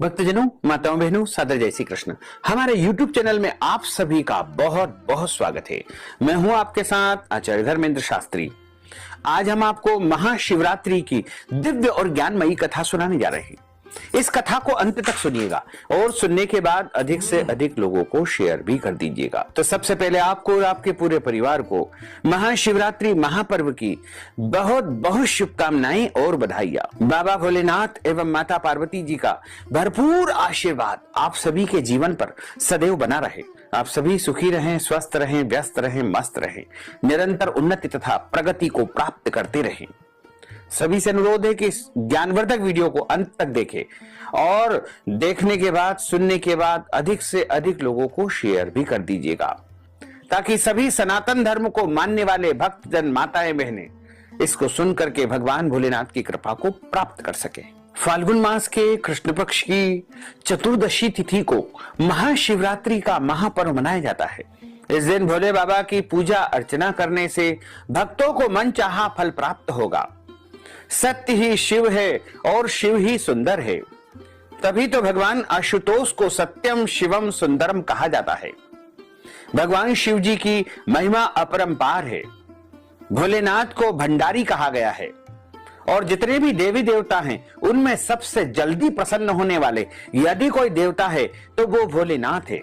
भक्तजनों, माताओं, बहनों, सादर जय श्री कृष्ण। हमारे YouTube चैनल में आप सभी का बहुत बहुत स्वागत है। मैं हूं आपके साथ आचार्य धर्मेंद्र शास्त्री। आज हम आपको महाशिवरात्रि की दिव्य और ज्ञानमयी कथा सुनाने जा रहे हैं। इस कथा को अंत तक सुनिएगा और सुनने के बाद अधिक से अधिक लोगों को शेयर भी कर दीजिएगा। तो सबसे पहले आपको और आपके पूरे परिवार को महाशिवरात्रि महापर्व की बहुत बहुत शुभकामनाएं और बधाइयां। बाबा भोलेनाथ एवं माता पार्वती जी का भरपूर आशीर्वाद आप सभी के जीवन पर सदैव बना रहे। आप सभी सुखी रहें, स्वस्थ रहें, व्यस्त रहें, मस्त रहें, निरंतर उन्नति तथा प्रगति को प्राप्त करते रहें। सभी से अनुरोध है कि इस ज्ञानवर्धक वीडियो को अंत तक देखें और देखने के बाद, सुनने के बाद अधिक से अधिक लोगों को शेयर भी कर दीजिएगा, ताकि सभी सनातन धर्म को मानने वाले भक्तजन, माताएं, बहनें इसको सुन करके भगवान भोलेनाथ की कृपा को प्राप्त कर सके। फाल्गुन मास के कृष्ण पक्ष की चतुर्दशी तिथि को महाशिवरात्रि का महापर्व मनाया जाता है। इस दिन भोले बाबा की पूजा अर्चना करने से भक्तों को मनचाहा फल प्राप्त होगा। सत्य ही शिव है और शिव ही सुंदर है, तभी तो भगवान आशुतोष को सत्यम शिवम सुंदरम कहा जाता है। भगवान शिव जी की महिमा अपरंपार है। भोलेनाथ को भंडारी कहा गया है और जितने भी देवी देवता हैं उनमें सबसे जल्दी प्रसन्न होने वाले यदि कोई देवता है तो वो भोलेनाथ है।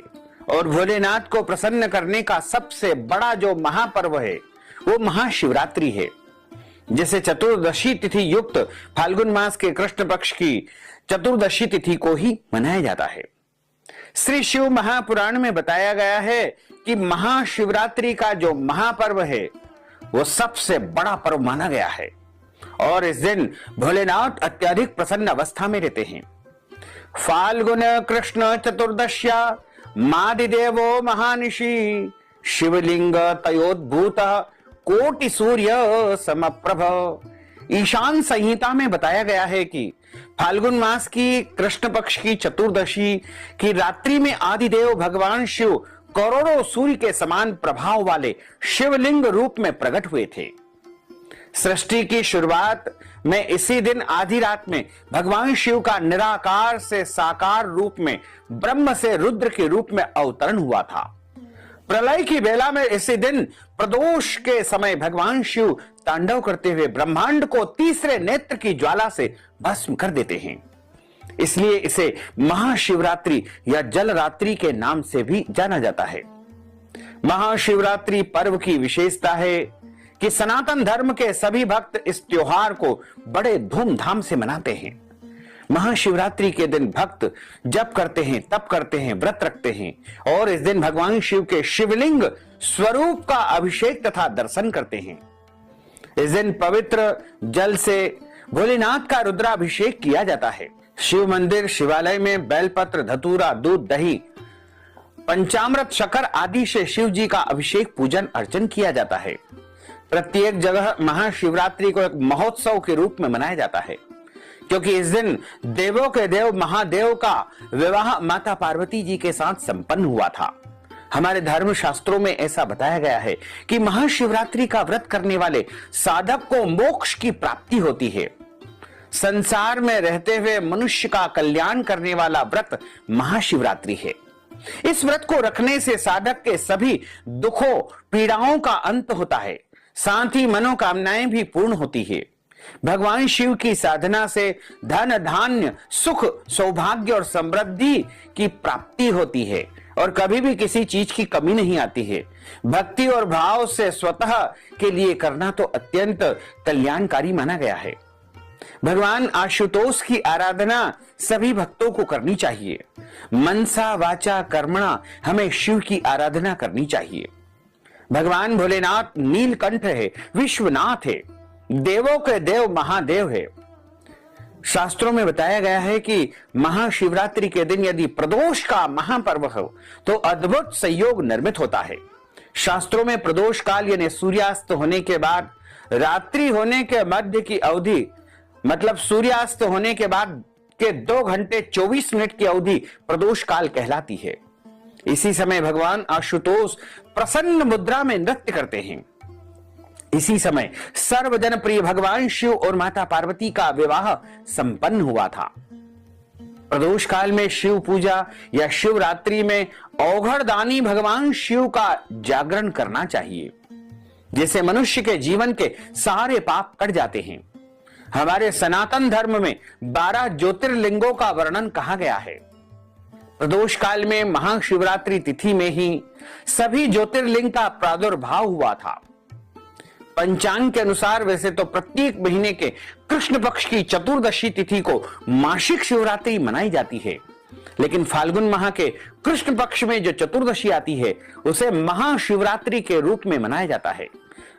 और भोलेनाथ को प्रसन्न करने का सबसे बड़ा जो महापर्व है वो महाशिवरात्रि है, जिसे चतुर्दशी तिथि युक्त फाल्गुन मास के कृष्ण पक्ष की चतुर्दशी तिथि को ही मनाया जाता है। श्री शिव महापुराण में बताया गया है कि महाशिवरात्रि का जो महापर्व है वो सबसे बड़ा पर्व माना गया है और इस दिन भोलेनाथ अत्यधिक प्रसन्न अवस्था में रहते हैं। फाल्गुन कृष्ण चतुर्दश्या मादिदेवो महानिशि शिवलिंग तयोद्भूत कोटि सूर्य समप्रभ। ईशान संहिता में बताया गया है कि फाल्गुन मास की कृष्ण पक्ष की चतुर्दशी की रात्रि में आदिदेव भगवान शिव करोड़ों सूर्य के समान प्रभाव वाले शिवलिंग रूप में प्रकट हुए थे। सृष्टि की शुरुआत में इसी दिन आधी रात में भगवान शिव का निराकार से साकार रूप में ब्रह्म से रुद्र के रूप में अवतरण हुआ था। प्रलय की बेला में इसी दिन प्रदोष के समय भगवान शिव तांडव करते हुए ब्रह्मांड को तीसरे नेत्र की ज्वाला से भस्म कर देते हैं। इसलिए इसे महाशिवरात्रि या जल रात्रि के नाम से भी जाना जाता है। महाशिवरात्रि पर्व की विशेषता है कि सनातन धर्म के सभी भक्त इस त्योहार को बड़े धूमधाम से मनाते हैं। महाशिवरात्रि के दिन भक्त जप करते हैं, तप करते हैं, व्रत रखते हैं और इस दिन भगवान शिव के शिवलिंग स्वरूप का अभिषेक तथा दर्शन करते हैं। इस दिन पवित्र जल से भोलेनाथ का रुद्राभिषेक किया जाता है। शिव मंदिर, शिवालय में बेलपत्र, धतूरा, दूध, दही, पंचामृत, शक्कर आदि से शिव जी का अभिषेक, पूजन अर्चन किया जाता है। प्रत्येक जगह महाशिवरात्रि को एक महोत्सव के रूप में मनाया जाता है, क्योंकि इस दिन देवों के देव महादेव का विवाह माता पार्वती जी के साथ संपन्न हुआ था। हमारे धर्म शास्त्रों में ऐसा बताया गया है कि महाशिवरात्रि का व्रत करने वाले साधक को मोक्ष की प्राप्ति होती है। संसार में रहते हुए मनुष्य का कल्याण करने वाला व्रत महाशिवरात्रि है। इस व्रत को रखने से साधक के सभी दुखों, पीड़ाओं का अंत होता है, साथ ही मनोकामनाएं भी पूर्ण होती है। भगवान शिव की साधना से धन, धान्य, सुख, सौभाग्य और समृद्धि की प्राप्ति होती है और कभी भी किसी चीज की कमी नहीं आती है। भक्ति और भाव से स्वतः के लिए करना तो अत्यंत कल्याणकारी माना गया है। भगवान आशुतोष की आराधना सभी भक्तों को करनी चाहिए। मनसा वाचा कर्मणा हमें शिव की आराधना करनी चाहिए। भगवान भोलेनाथ नीलकंठ है, विश्वनाथ है, देवों के देव महादेव है। शास्त्रों में बताया गया है कि महाशिवरात्रि के दिन यदि प्रदोष का महापर्व हो तो अद्भुत संयोग निर्मित होता है। शास्त्रों में प्रदोष काल यानी सूर्यास्त होने के बाद रात्रि होने के मध्य की अवधि, मतलब सूर्यास्त होने के बाद के 2 घंटे 24 मिनट की अवधि प्रदोष काल कहलाती है। इसी समय भगवान आशुतोष प्रसन्न मुद्रा में नृत्य करते हैं। इसी समय सर्वजन प्रिय भगवान शिव और माता पार्वती का विवाह संपन्न हुआ था। प्रदोष काल में शिव पूजा या शिवरात्रि में औघड़दानी भगवान शिव का जागरण करना चाहिए, जिससे मनुष्य के जीवन के सारे पाप कट जाते हैं। हमारे सनातन धर्म में 12 ज्योतिर्लिंगों का वर्णन कहा गया है। प्रदोष काल में महाशिवरात्रि तिथि में ही सभी ज्योतिर्लिंग का प्रादुर्भाव हुआ था। पंचांग के अनुसार वैसे तो प्रत्येक महीने के कृष्ण पक्ष की चतुर्दशी तिथि को मासिक शिवरात्रि मनाई जाती है, लेकिन फाल्गुन माह के कृष्ण पक्ष में जो चतुर्दशी आती है उसे महाशिवरात्रि के रूप में मनाया जाता है।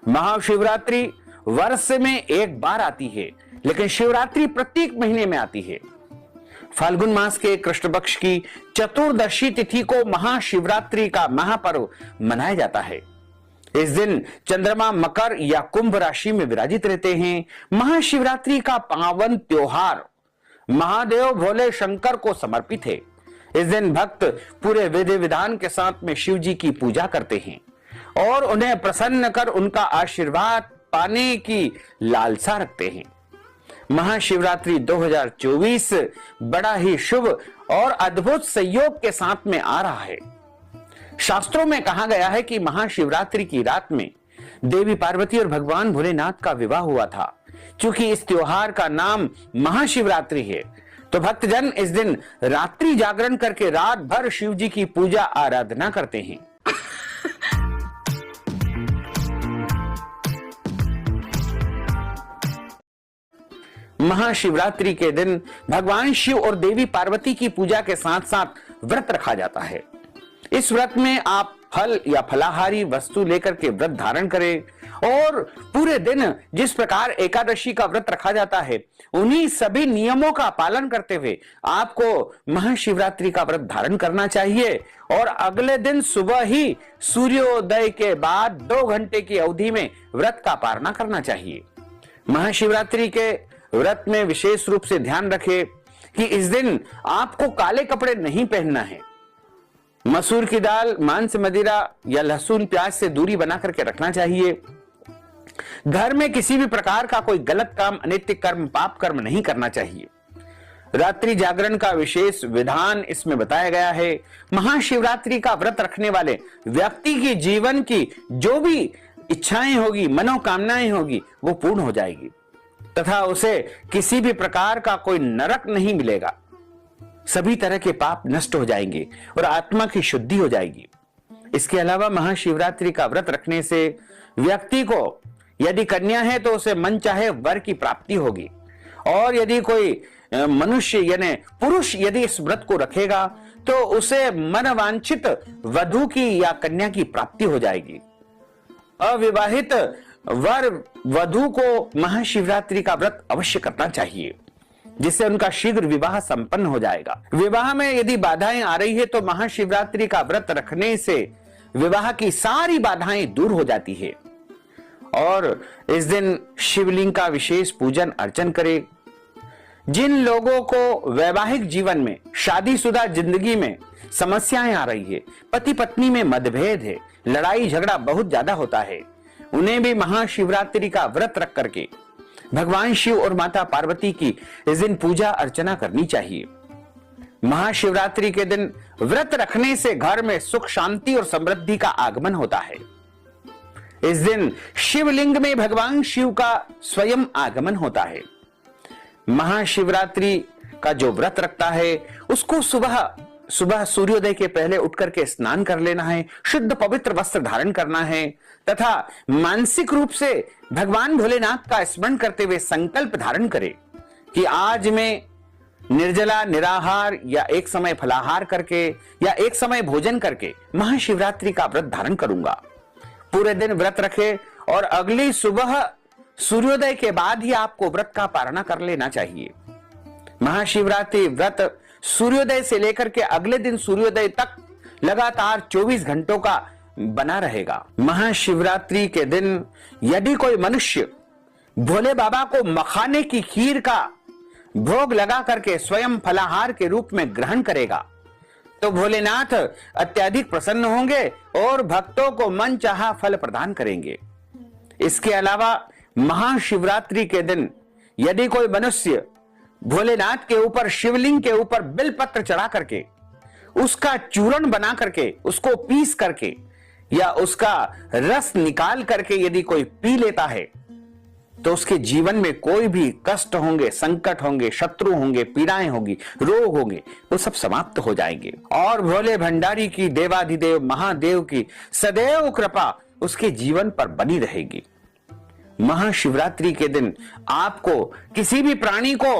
महाशिवरात्रि वर्ष में एक बार आती है, लेकिन शिवरात्रि प्रत्येक महीने में आती है। फाल्गुन मास के कृष्ण पक्ष की चतुर्दशी तिथि को महाशिवरात्रि का महापर्व मनाया जाता है। इस दिन चंद्रमा मकर या कुंभ राशि में विराजित रहते हैं। महाशिवरात्रि का पावन त्योहार महादेव भोले शंकर को समर्पित है। इस दिन भक्त पूरे विधि विधान के साथ में शिव जी की पूजा करते हैं और उन्हें प्रसन्न कर उनका आशीर्वाद पाने की लालसा रखते हैं। महाशिवरात्रि 2024 बड़ा ही शुभ और अद्भुत संयोग के साथ में आ रहा है। शास्त्रों में कहा गया है कि महाशिवरात्रि की रात में देवी पार्वती और भगवान भोलेनाथ का विवाह हुआ था। चूंकि इस त्योहार का नाम महाशिवरात्रि है, तो भक्तजन इस दिन रात्रि जागरण करके रात भर शिव जी की पूजा आराधना करते हैं। महाशिवरात्रि के दिन भगवान शिव और देवी पार्वती की पूजा के साथ साथ व्रत रखा जाता है। इस व्रत में आप फल या फलाहारी वस्तु लेकर के व्रत धारण करें और पूरे दिन जिस प्रकार एकादशी का व्रत रखा जाता है उन्हीं सभी नियमों का पालन करते हुए आपको महाशिवरात्रि का व्रत धारण करना चाहिए और अगले दिन सुबह ही सूर्योदय के बाद 2 घंटे की अवधि में व्रत का पालना करना चाहिए। महाशिवरात्रि के व्रत में विशेष रूप से ध्यान रखें कि इस दिन आपको काले कपड़े नहीं पहनना है। मसूर की दाल, मांस, मदिरा या लहसुन प्याज से दूरी बना करके रखना चाहिए। घर में किसी भी प्रकार का कोई गलत काम, अनैतिक कर्म, पाप कर्म नहीं करना चाहिए। रात्रि जागरण का विशेष विधान इसमें बताया गया है। महाशिवरात्रि का व्रत रखने वाले व्यक्ति की जीवन की जो भी इच्छाएं होगी, मनोकामनाएं होगी, वो पूर्ण हो जाएगी तथा उसे किसी भी प्रकार का कोई नरक नहीं मिलेगा। सभी तरह के पाप नष्ट हो जाएंगे और आत्मा की शुद्धि हो जाएगी। इसके अलावा महाशिवरात्रि का व्रत रखने से व्यक्ति को यदि कन्या है तो उसे मन चाहे वर की प्राप्ति होगी और यदि कोई मनुष्य यानी पुरुष यदि इस व्रत को रखेगा तो उसे मनवांछित वधू की या कन्या की प्राप्ति हो जाएगी। अविवाहित वर वधू को महाशिवरात्रि का व्रत अवश्य करना चाहिए, जिससे उनका शीघ्र विवाह संपन्न हो जाएगा। विवाह में यदि बाधाएं आ रही है तो महाशिवरात्रि का व्रत रखने से विवाह की सारी बाधाएं दूर हो जाती है। और इस दिन शिवलिंग का विशेष पूजन अर्चन करें। जिन लोगों को वैवाहिक जीवन में, शादीशुदा जिंदगी में समस्याएं आ रही है, पति पत्नी में मतभेद है, लड़ाई झगड़ा बहुत ज्यादा होता है, उन्हें भी महाशिवरात्रि का व्रत रख करके भगवान शिव और माता पार्वती की इस दिन पूजा अर्चना करनी चाहिए। महाशिवरात्रि के दिन व्रत रखने से घर में सुख, शांति और समृद्धि का आगमन होता है। इस दिन शिवलिंग में भगवान शिव का स्वयं आगमन होता है। महाशिवरात्रि का जो व्रत रखता है उसको सुबह सूर्योदय के पहले उठ करके स्नान कर लेना है, शुद्ध पवित्र वस्त्र धारण करना है तथा मानसिक रूप से भगवान भोलेनाथ का स्मरण करते हुए संकल्प धारण करें कि आज मैं निर्जला, निराहार या एक समय फलाहार करके या एक समय भोजन करके महाशिवरात्रि का व्रत धारण करूंगा। पूरे दिन व्रत रखे और अगली सुबह सूर्योदय के बाद ही आपको व्रत का पालना कर लेना चाहिए। महाशिवरात्रि व्रत सूर्योदय से लेकर के अगले दिन सूर्योदय तक लगातार 24 घंटों का बना रहेगा। महाशिवरात्रि के दिन यदि कोई मनुष्य भोले बाबा को मखाने की खीर का भोग लगा करके स्वयं फलाहार के रूप में ग्रहण करेगा तो भोलेनाथ अत्यधिक प्रसन्न होंगे और भक्तों को मनचाहा फल प्रदान करेंगे। इसके अलावा महाशिवरात्रि के दिन यदि कोई मनुष्य भोलेनाथ के ऊपर, शिवलिंग के ऊपर बिलपत्र चढ़ा करके, उसका चूर्ण बना करके, उसको पीस करके या उसका रस निकाल करके यदि कोई पी लेता है तो उसके जीवन में कोई भी कष्ट होंगे, संकट होंगे, शत्रु होंगे, पीड़ाएं होंगी, रोग होंगे, वो सब समाप्त हो जाएंगे। और भोले भंडारी की, देवाधिदेव महादेव की सदैव कृपा उसके जीवन पर बनी रहेगी। महाशिवरात्रि के दिन आपको किसी भी प्राणी को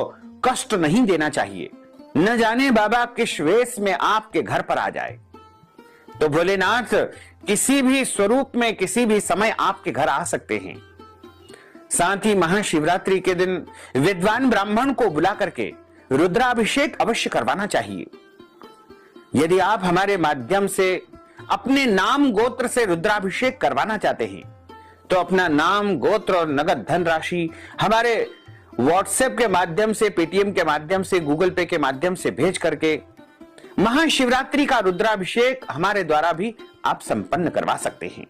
कष्ट नहीं देना चाहिए। न जाने बाबा किस वेश में आपके घर पर आ जाए। तो भोलेनाथ किसी भी स्वरूप में, किसी भी समय आपके घर आ सकते हैं। साथ ही महाशिवरात्रि के दिन विद्वान ब्राह्मण को बुला करके रुद्राभिषेक अवश्य करवाना चाहिए। यदि आप हमारे माध्यम से अपने नाम गोत्र से रुद्राभिषेक करवाना चाहते हैं तो अपना नाम, गोत्र और नगद धन राशि हमारे व्हाट्सएप के माध्यम से, पेटीएम के माध्यम से, गूगल पे के माध्यम से भेज करके महाशिवरात्रि का रुद्राभिषेक हमारे द्वारा भी आप संपन्न करवा सकते हैं।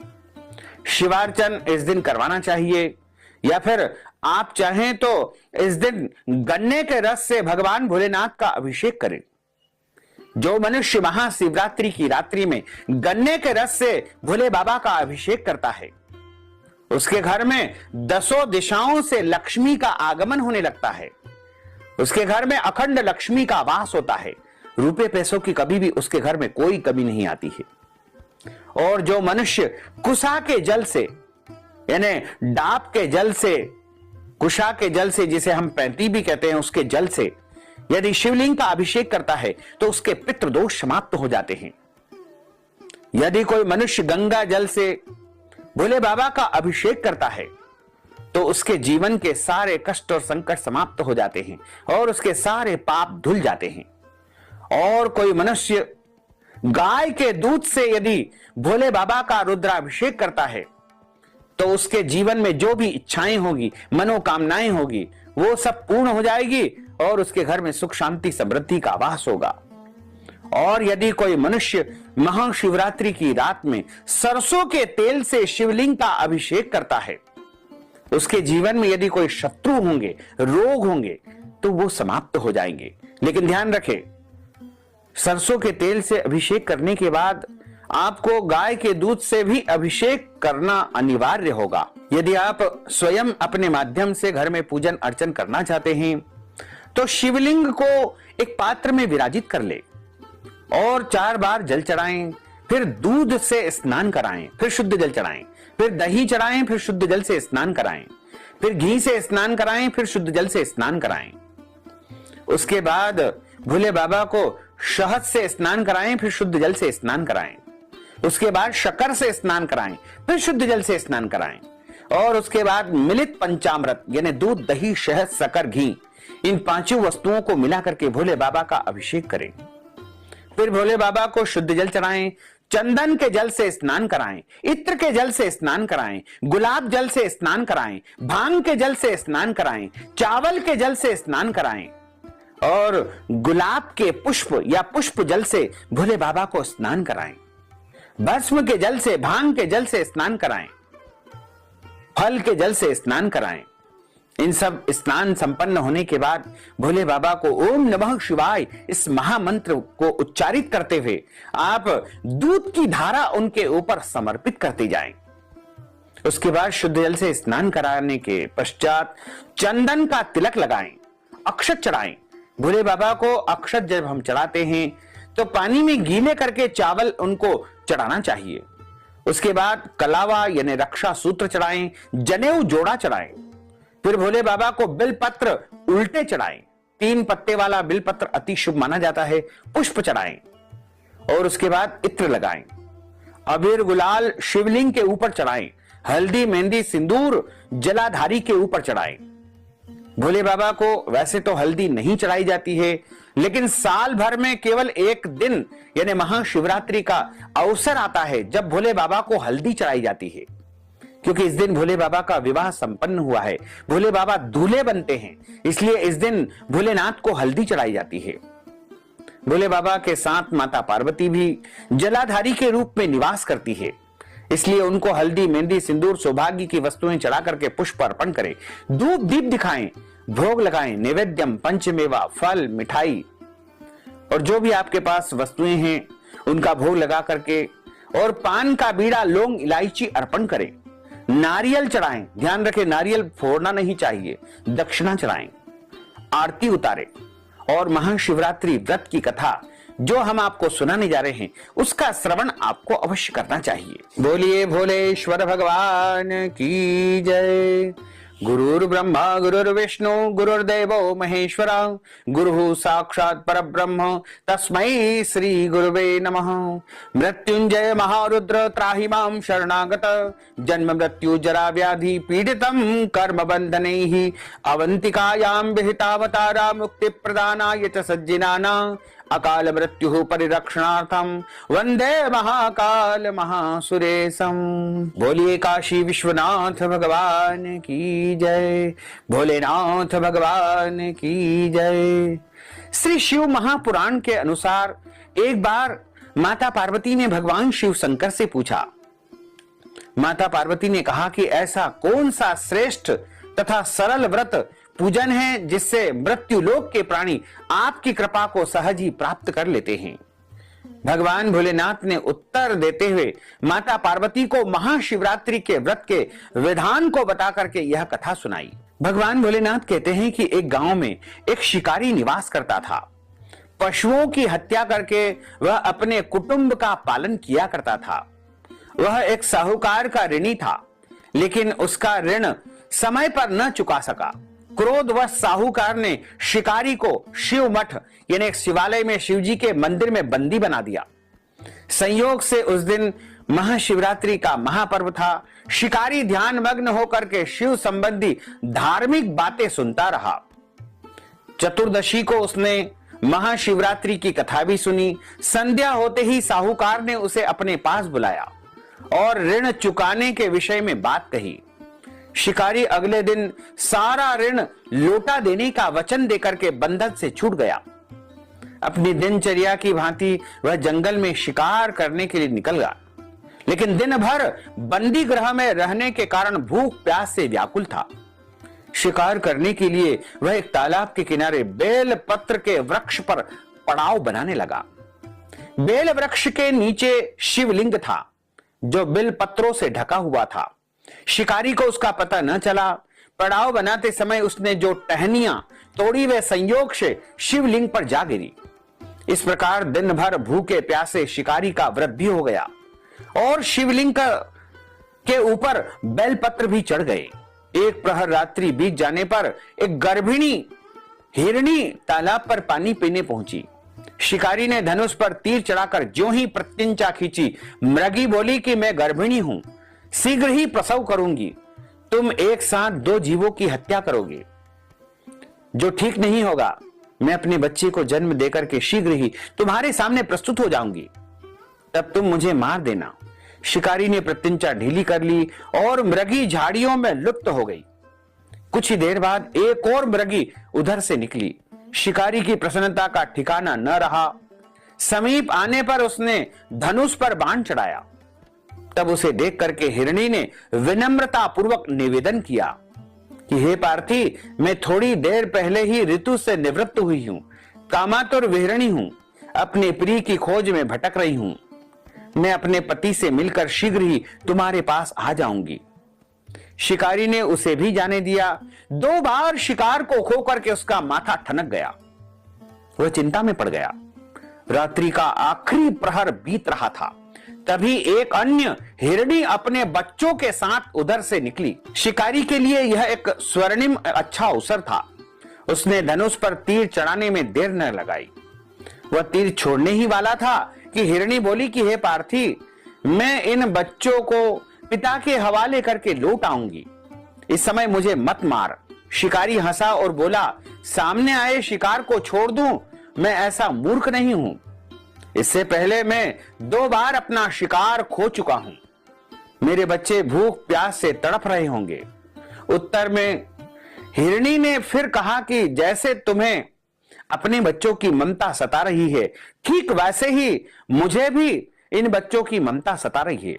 शिवार्चन इस दिन करवाना चाहिए, या फिर आप चाहें तो इस दिन गन्ने के रस से भगवान भोलेनाथ का अभिषेक करें। जो मनुष्य महाशिवरात्रि की रात्रि में गन्ने के रस से भोले बाबा का अभिषेक करता है, उसके घर में दसों दिशाओं से लक्ष्मी का आगमन होने लगता है। उसके घर में अखंड लक्ष्मी का वास होता है। रुपए पैसों की कभी भी उसके घर में कोई कमी नहीं आती है। और जो मनुष्य कुशा के जल से, यानी डाब के जल से, कुशा के जल से, जिसे हम पैंती भी कहते हैं, उसके जल से यदि शिवलिंग का अभिषेक करता है तो उसके पितृदोष समाप्त हो जाते हैं। यदि कोई मनुष्य गंगा जल से भोले बाबा का अभिषेक करता है तो उसके जीवन के सारे कष्ट और संकट समाप्त हो जाते हैं और उसके सारे पाप धुल जाते हैं। और कोई मनुष्य गाय के दूध से यदि भोले बाबा का रुद्राभिषेक करता है तो उसके जीवन में जो भी इच्छाएं होगी, मनोकामनाएं होगी, वो सब पूर्ण हो जाएगी और उसके घर में सुख, शांति, समृद्धि का वास होगा। और यदि कोई मनुष्य महाशिवरात्रि की रात में सरसों के तेल से शिवलिंग का अभिषेक करता है, उसके जीवन में यदि कोई शत्रु होंगे, रोग होंगे, तो वो समाप्त हो जाएंगे। लेकिन ध्यान रखें, सरसों के तेल से अभिषेक करने के बाद आपको गाय के दूध से भी अभिषेक करना अनिवार्य होगा। यदि आप स्वयं अपने माध्यम से घर में पूजन अर्चन करना चाहते हैं तो शिवलिंग को एक पात्र में विराजित कर ले और 4 बार जल चढ़ाएं, फिर दूध से स्नान कराएं, फिर शुद्ध जल चढ़ाएं, फिर दही चढ़ाएं, फिर शुद्ध जल से स्नान कराएं, फिर घी से स्नान कराएं, फिर शुद्ध जल से स्नान कराएं। उसके बाद भोले बाबा को शहद से स्नान कराएं, फिर शुद्ध जल से स्नान कराएं। उसके बाद शक्कर से स्नान कराएं, फिर शुद्ध जल से स्नान कराएं। और उसके बाद मिलित पंचामृत यानी दूध, दही, शहद, शक्कर, घी, इन 5 वस्तुओं को मिला करके भोले बाबा का अभिषेक करें। फिर भोले बाबा को शुद्ध जल चढ़ाएं, चंदन के जल से स्नान कराएं, इत्र के जल से स्नान कराएं, गुलाब जल से स्नान कराएं, भांग के जल से स्नान कराएं, चावल के जल से स्नान कराएं और गुलाब के पुष्प या पुष्प जल से भोले बाबा को स्नान कराएं। भस्म के जल से, भांग के जल से स्नान कराएं, फल के जल से स्नान कराएं। इन सब स्नान संपन्न होने के बाद भोले बाबा को ओम नमः शिवाय इस महामंत्र को उच्चारित करते हुए आप दूध की धारा उनके ऊपर समर्पित करते जाएं। उसके बाद शुद्ध जल से स्नान कराने के पश्चात चंदन का तिलक लगाएं, अक्षत चढ़ाएं। भोले बाबा को अक्षत जब हम चढ़ाते हैं तो पानी में गीले करके चावल उनको चढ़ाना चाहिए। उसके बाद कलावा यानी रक्षा सूत्र चढ़ाएं, जनेऊ जोड़ा चढ़ाएं। फिर भोले बाबा को बिलपत्र उल्टे चढ़ाएं। 3 पत्ते वाला बिलपत्र अति शुभ माना जाता है। पुष्प चढ़ाएं और उसके बाद इत्र लगाएं। अबीर गुलाल शिवलिंग के ऊपर चढ़ाएं। हल्दी, मेहंदी, सिंदूर जलाधारी के ऊपर चढ़ाएं। भोले बाबा को वैसे तो हल्दी नहीं चढ़ाई जाती है, लेकिन साल भर में केवल एक दिन यानी महाशिवरात्रि का अवसर आता है जब भोले बाबा को हल्दी चढ़ाई जाती है, क्योंकि इस दिन भोले बाबा का विवाह संपन्न हुआ है। भोले बाबा दूल्हे बनते हैं, इसलिए इस दिन भोलेनाथ को हल्दी चढ़ाई जाती है। भोले बाबा के साथ माता पार्वती भी जलाधारी के रूप में निवास करती है, इसलिए उनको हल्दी, मेहंदी, सिंदूर, सौभाग्य की वस्तुएं चढ़ा करके पुष्प अर्पण करें, धूप दीप दिखाएं, भोग लगाएं, नैवेद्यम पंचमेवा, फल, मिठाई और जो भी आपके पास वस्तुएं हैं उनका भोग लगा करके, और पान का बीड़ा, लौंग, इलायची अर्पण करें। नारियल चढ़ाएं, ध्यान रखें नारियल फोड़ना नहीं चाहिए, दक्षिणा चढ़ाएं, आरती उतारें और महाशिवरात्रि व्रत की कथा जो हम आपको सुनाने जा रहे हैं उसका श्रवण आपको अवश्य करना चाहिए। बोलिए भोलेश्वर भगवान की जय। गुरुर्ब्रह्मा गुरुर्विष्णु गुरुर्देवो महेश्वरा, गुरुः साक्षात् परब्रह्म तस्मै श्री गुरुवे नमः। मृत्युंजय महारुद्र त्राहि मां शरणागत, जन्म मृत्यु जरा व्याधि पीडितं कर्म बन्धनैः, अवन्तिकायां विहितावतारा मुक्ति प्रदानाय च सज्जनानां, अकाल मृत्यु परिरक्षणार्थम वंदे महाकाल महासुरेशम। बोलिए काशी विश्वनाथ भगवान की जय, भोलेनाथ भगवान की जय। श्री शिव महापुराण के अनुसार एक बार माता पार्वती ने भगवान शिव शंकर से पूछा। माता पार्वती ने कहा कि ऐसा कौन सा श्रेष्ठ तथा सरल व्रत पूजन है जिससे मृत्यु लोक के प्राणी आपकी कृपा को सहज ही प्राप्त कर लेते हैं। भगवान भोलेनाथ ने उत्तर देते हुए माता पार्वती को महाशिवरात्रि के व्रत के विधान को बता करके यह कथा सुनाई। भगवान भोलेनाथ कहते हैं कि एक गांव में एक शिकारी निवास करता था। पशुओं की हत्या करके वह अपने कुटुंब का पालन किया करता था। वह एक साहूकार का ऋणी था, लेकिन उसका ऋण समय पर न चुका सका। क्रोधवश साहूकार ने शिकारी को शिव मठ यानी एक शिवालय में शिव जी के मंदिर में बंदी बना दिया। संयोग से उस दिन महाशिवरात्रि का महापर्व था। शिकारी ध्यान मग्न होकर के शिव संबंधी धार्मिक बातें सुनता रहा। चतुर्दशी को उसने महाशिवरात्रि की कथा भी सुनी। संध्या होते ही साहूकार ने उसे अपने पास बुलाया और ऋण चुकाने के विषय में बात कही। शिकारी अगले दिन सारा ऋण लौटा देने का वचन देकर के बंधन से छूट गया। अपनी दिनचर्या की भांति वह जंगल में शिकार करने के लिए निकल गया, लेकिन दिन भर बंदी गृह में रहने के कारण भूख प्यास से व्याकुल था। शिकार करने के लिए वह एक तालाब के किनारे बेल पत्र के वृक्ष पर पड़ाव बनाने लगा। बेल वृक्ष के नीचे शिवलिंग था जो बेल पत्रों से ढका हुआ था। शिकारी को उसका पता न चला। पड़ाव बनाते समय उसने जो टहनियां तोड़ी वे संयोग से शिवलिंग पर जा गिरी। इस प्रकार दिन भर भूखे प्यासे शिकारी का व्रत भी हो गया और शिवलिंग के ऊपर बेलपत्र भी चढ़ गए। एक प्रहर रात्रि बीत जाने पर एक गर्भिणी हिरणी तालाब पर पानी पीने पहुंची। शिकारी ने धनुष पर तीर चढ़ाकर ज्यों ही प्रत्यंचा खींची, मृगी बोली कि मैं गर्भिणी हूं, शीघ्र ही प्रसव करूंगी। तुम एक साथ दो जीवों की हत्या करोगे, जो ठीक नहीं होगा। मैं अपने बच्चे को जन्म देकर के शीघ्र ही तुम्हारे सामने प्रस्तुत हो जाऊंगी, तब तुम मुझे मार देना। शिकारी ने प्रत्यंचा ढीली कर ली और मृगी झाड़ियों में लुप्त हो गई। कुछ ही देर बाद एक और मृगी उधर से निकली। शिकारी की प्रसन्नता का ठिकाना न रहा। समीप आने पर उसने धनुष पर बाण चढ़ाया। तब उसे देख करके हिरणी ने विनम्रता पूर्वक निवेदन किया कि हे पार्थी, मैं थोड़ी देर पहले ही ऋतु से निवृत्त हुई हूं, कामातुर विहरणी हूं, अपने प्रिय की खोज में भटक रही हूं। मैं अपने पति से मिलकर शीघ्र ही तुम्हारे पास आ जाऊंगी। शिकारी ने उसे भी जाने दिया। 2 बार शिकार को खो करके उसका माथा ठनक गया। वह चिंता में पड़ गया। रात्रि का आखिरी प्रहर बीत रहा था, तभी एक अन्य हिरणी अपने बच्चों के साथ उधर से निकली। शिकारी के लिए यह एक स्वर्णिम अच्छा अवसर था। उसने धनुष पर तीर चढ़ाने में देर न लगाई। वह तीर छोड़ने ही वाला था कि हिरणी बोली कि हे पार्थी, मैं इन बच्चों को पिता के हवाले करके लौट आऊंगी, इस समय मुझे मत मार। शिकारी हंसा और बोला, सामने आए शिकार को छोड़ दूं? मैं ऐसा मूर्ख नहीं हूं। इससे पहले मैं 2 बार अपना शिकार खो चुका हूं। मेरे बच्चे भूख प्यास से तड़प रहे होंगे। उत्तर में हिरणी ने फिर कहा कि जैसे तुम्हें अपने बच्चों की ममता सता रही है, ठीक वैसे ही मुझे भी इन बच्चों की ममता सता रही है।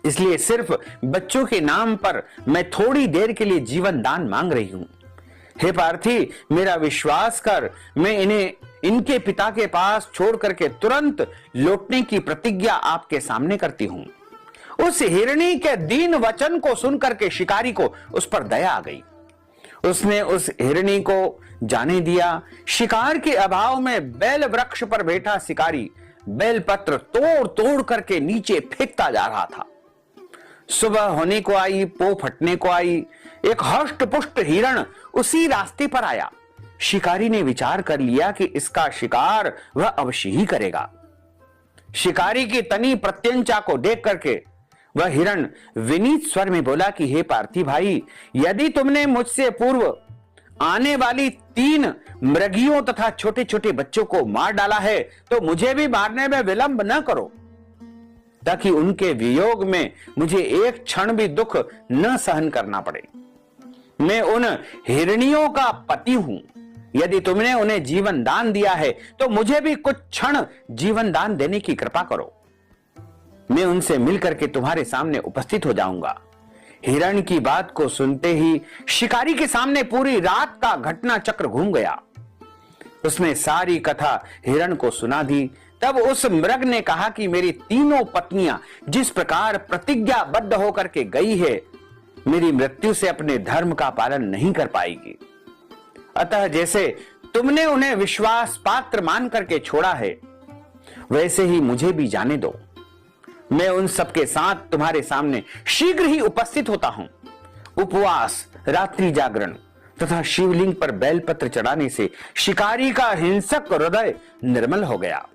इसलिए सिर्फ बच्चों के नाम पर मैं थोड़ी देर के लिए जीवन दान मांग रही हूं। हे पार्थी, मेरा विश्वास कर, मैं इन्हें इनके पिता के पास छोड़ करके तुरंत लौटने की प्रतिज्ञा आपके सामने करती हूं। उस हिरणी के दीन वचन को सुनकर के शिकारी को उस पर दया आ गई। उसने उस हिरणी को जाने दिया। शिकार के अभाव में बेल वृक्ष पर बैठा शिकारी बेल पत्र तोड़ तोड़ करके नीचे फेंकता जा रहा था। सुबह होने को आई, पो फटने को आई, एक हष्ट पुष्ट हिरण उसी रास्ते पर आया। शिकारी ने विचार कर लिया कि इसका शिकार वह अवश्य ही करेगा। शिकारी की तनी प्रत्यंचा को देख करके वह हिरण विनीत स्वर में बोला कि हे पार्थी भाई, यदि तुमने मुझसे पूर्व आने वाली 3 मृगियों तथा छोटे छोटे बच्चों को मार डाला है तो मुझे भी मारने में विलंब न करो, ताकि उनके वियोग में मुझे एक क्षण भी दुख न सहन करना पड़े। मैं उन हिरनियों का पति हूं। यदि तुमने उन्हें जीवन दान दिया है तो मुझे भी कुछ क्षण जीवन दान देने की कृपा करो। मैं उनसे मिलकर के तुम्हारे सामने उपस्थित हो जाऊंगा। हिरण की बात को सुनते ही शिकारी के सामने पूरी रात का घटना चक्र घूम गया। उसने सारी कथा हिरण को सुना दी। तब उस मृग ने कहा कि मेरी तीनों पत्नियां जिस प्रकार प्रतिज्ञाबद्ध होकर के गई है, मेरी मृत्यु से अपने धर्म का पालन नहीं कर पाएगी। अतः जैसे तुमने उन्हें विश्वास पात्र मान करके छोड़ा है, वैसे ही मुझे भी जाने दो। मैं उन सबके साथ तुम्हारे सामने शीघ्र ही उपस्थित होता हूं। उपवास, रात्रि जागरण तथा शिवलिंग पर बेलपत्र चढ़ाने से शिकारी का हिंसक हृदय निर्मल हो गया।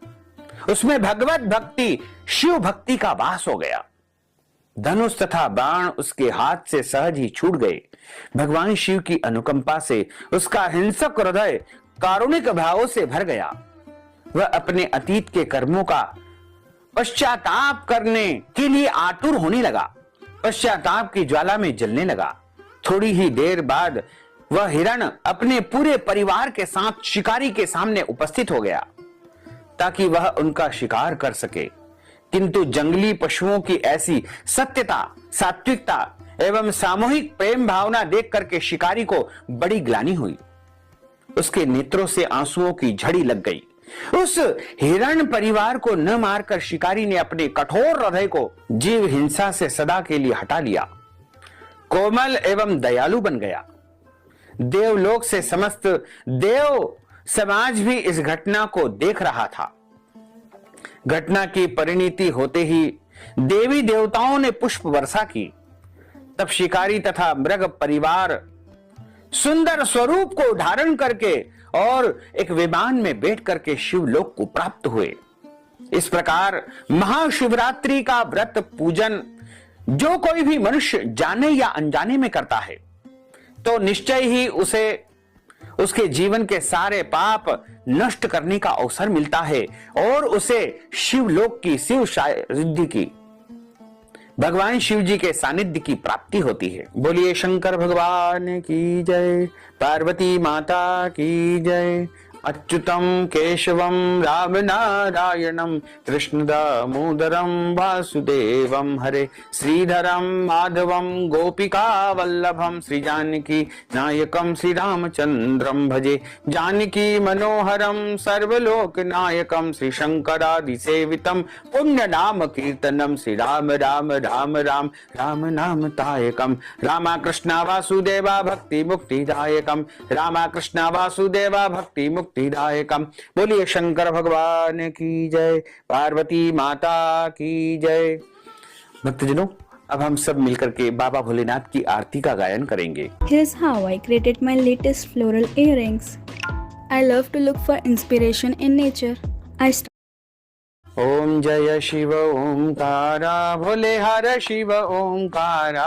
उसमें भगवत भक्ति, शिव भक्ति का वास हो गया। धनुष तथा बाण उसके हाथ से सहज ही छूट गए। भगवान शिव की अनुकंपा से उसका हिंसक हृदय कारुणिक भावों से भर गया। वह अपने अतीत के कर्मों का पश्चाताप करने के लिए आतुर होने लगा। पश्चाताप की ज्वाला में जलने लगा। थोड़ी ही देर बाद वह हिरण अपने पूरे परिवार के साथ शिकारी के सामने उपस्थित हो गया, ताकि वह उनका शिकार कर सके। किंतु जंगली पशुओं की ऐसी सत्यता, सात्विकता एवं सामूहिक प्रेम भावना देख करके शिकारी को बड़ी ग्लानि हुई। उसके नेत्रों से आंसुओं की झड़ी लग गई। उस हिरण परिवार को न मारकर शिकारी ने अपने कठोर हृदय को जीव हिंसा से सदा के लिए हटा लिया। कोमल एवं दयालु बन गया। देवलोक से समस्त देव समाज भी इस घटना को देख रहा था। घटना की परिणति होते ही देवी देवताओं ने पुष्प वर्षा की। तब शिकारी तथा मृग परिवार सुंदर स्वरूप को धारण करके और एक विमान में बैठ करके शिवलोक को प्राप्त हुए। इस प्रकार महाशिवरात्रि का व्रत पूजन जो कोई भी मनुष्य जाने या अनजाने में करता है, तो निश्चय ही उसे उसके जीवन के सारे पाप नष्ट करने का अवसर मिलता है और उसे शिवलोक की, शिव सानिध्य की, भगवान शिव जी के सानिध्य की प्राप्ति होती है। बोलिए शंकर भगवान की जय, पार्वती माता की जय। अच्युतम केशवम राम नारायणम कृष्ण दामोदरम वासुदेवम हरे, श्रीधरम माधवम गोपिका वल्लभम, श्री जानकी नायकम श्री रामचंद्रम भजे, जानकी मनोहरम सर्वलोक नायकम, श्री शंकरादि सेवितम पुण्य नाम कीर्तनम, श्री राम राम राम राम राम नाम तायकम, रामा कृष्णा वासुदेवा भक्ति मुक्तिदायकम, रामा कृष्णा वासुदेवा भक्ति मुक्तिदायकम। बोलिए शंकर भगवान की जय, पार्वती माता की जय। भक्तजनों, अब हम सब मिलकर के बाबा भोलेनाथ की आरती का गायन करेंगे। Here's how I created my latest floral earrings. I love to look for inspiration in nature. ओम जय शिव ओंकारा, भोले हर शिव ओंकारा,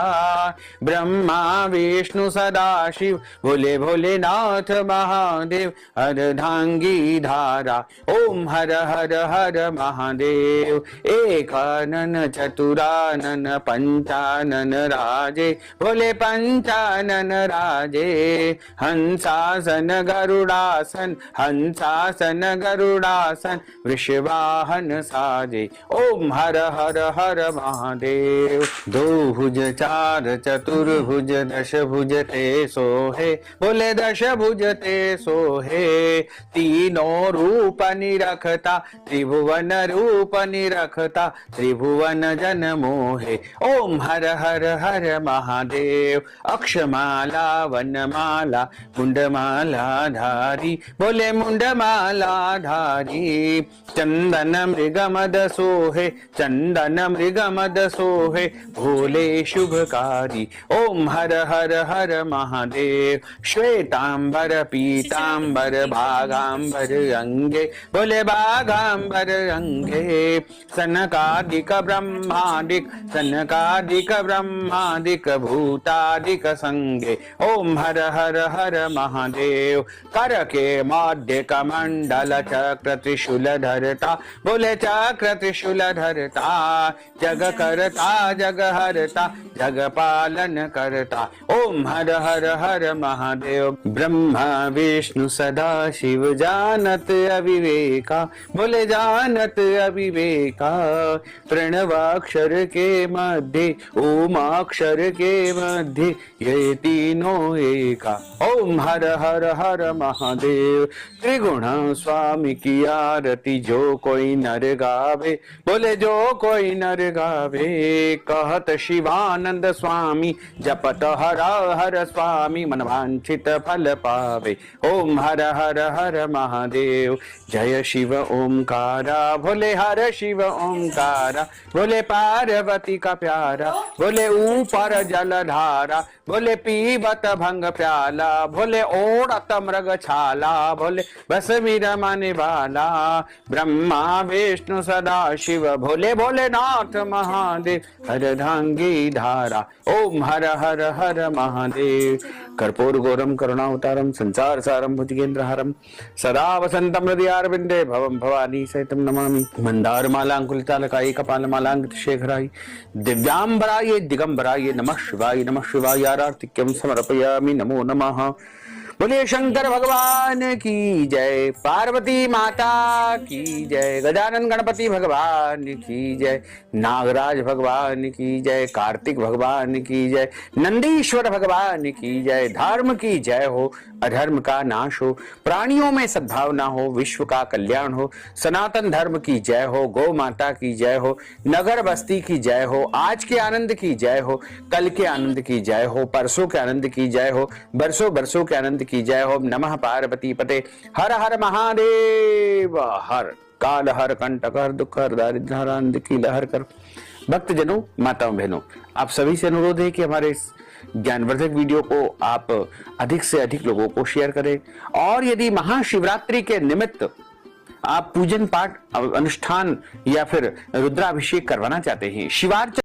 ब्रह्मा विष्णु सदा शिव, भोले भोलेनाथ महादेव, अर्धांगी धारा, ओम हर हर हर महादेव, एकानन चतुरानन पंचानन राजे, भोले पंचानन राजे, हंसासन गरुड़ासन, हंसासन गरुड़ासन, वृषवाहन मन साजे। ओम हर हर हर महादेव। दो भुज चार चतुर्भुज दश भुज ते सोहे, बोले दश भुज ते सोहे। तीनों रूप निरखता त्रिभुवन रूप निरखता, त्रिभुवन जन मोहे। ओम हर हर हर महादेव। अक्षमाला वनमाला मुंडमाला धारी, बोले मुंडमाला धारी। चंदन मृगमद सोहे, चंदन मृगमद सोहे, भोले शुभकारी। ओम हर हर हर महादेव। श्वेतांबर पीतांबर भागांबर अंगे, बोले भागांबर अंगे। सनकादिक ब्रह्मादिक, सनकादिक ब्रह्मादिक भूतादिक संगे। ओम हर हर हर महादेव। कर के मध्य कमंडल चक्र त्रिशूल धरता, बोले चक्र त्रिशूल धरता। जग करता जग हरता, जग पालन करता। ओम हर हर हर महादेव। ब्रह्मा विष्णु सदा शिव जानत अविवेका, बोले जानत अविवेका। प्रणवाक्षर के मध्य ओमाक्षर के मध्य, ये तीनों एका। ओम हर हर हर महादेव। त्रिगुण स्वामी की आरती जो कोई नर गावे, बोले जो कोई नर गावे। कहत शिवानंद स्वामी जपत हर हर स्वामी, मन वांछित फल पावे। ओम हर हर हर महादेव। जय शिव ओमकारा, भोले हर शिव ओमकारा। बोले पार्वती का प्यारा, बोले ऊपर जलधारा। बोले पीबत भंग प्याला, बोले ओढ़त मृग छाला। बोले बस रमने वाला। ब्रह्मा विष्णु सदा शिव, भोले भोलेनाथ महादेव। हरधांगी धारा। ओम हर हर हर महादेव। कर्पूर गौरम करुणावतारम संसार सारम भुजगेंद्रहारम सदा वसंतम हृदयारविंदे भवम भवानी सहितम नमामि। मंदार मालांकुलितालकाय कपाल मालांकित शेखराय दिव्यांबराय दिगंबराय नमः शिवाय नमः शिवाय। आरतिक्यम समर्पयामि नमो नमः। बोले शंकर भगवान की जय, पार्वती माता की जय, गजानन गणपति भगवान की जय, नागराज भगवान की जय, कार्तिक भगवान की जय, नंदीश्वर भगवान की जय। धर्म की जय हो, अधर्म का नाश हो, प्राणियों में सद्भावना हो, विश्व का कल्याण हो। सनातन धर्म की जय हो, गौ माता की जय हो, नगर बस्ती की जय हो। आज के आनंद की जय हो, कल के आनंद की जय हो, परसों के आनंद की जय हो, बरसों बरसों के आनंद की जय हो। नमः पार्वती पते। हर हर महादेव। हर काल हर कंटक हर दुख हर दारिद्र हर आनंद की लहर कर। भक्तजनों, माताओं, बहनों, आप सभी से अनुरोध है कि हमारे इस ज्ञानवर्धक वीडियो को आप अधिक से अधिक लोगों को शेयर करें। और यदि महाशिवरात्रि के निमित्त आप पूजन पाठ अनुष्ठान या फिर रुद्राभिषेक करवाना चाहते हैं, शिवार्चना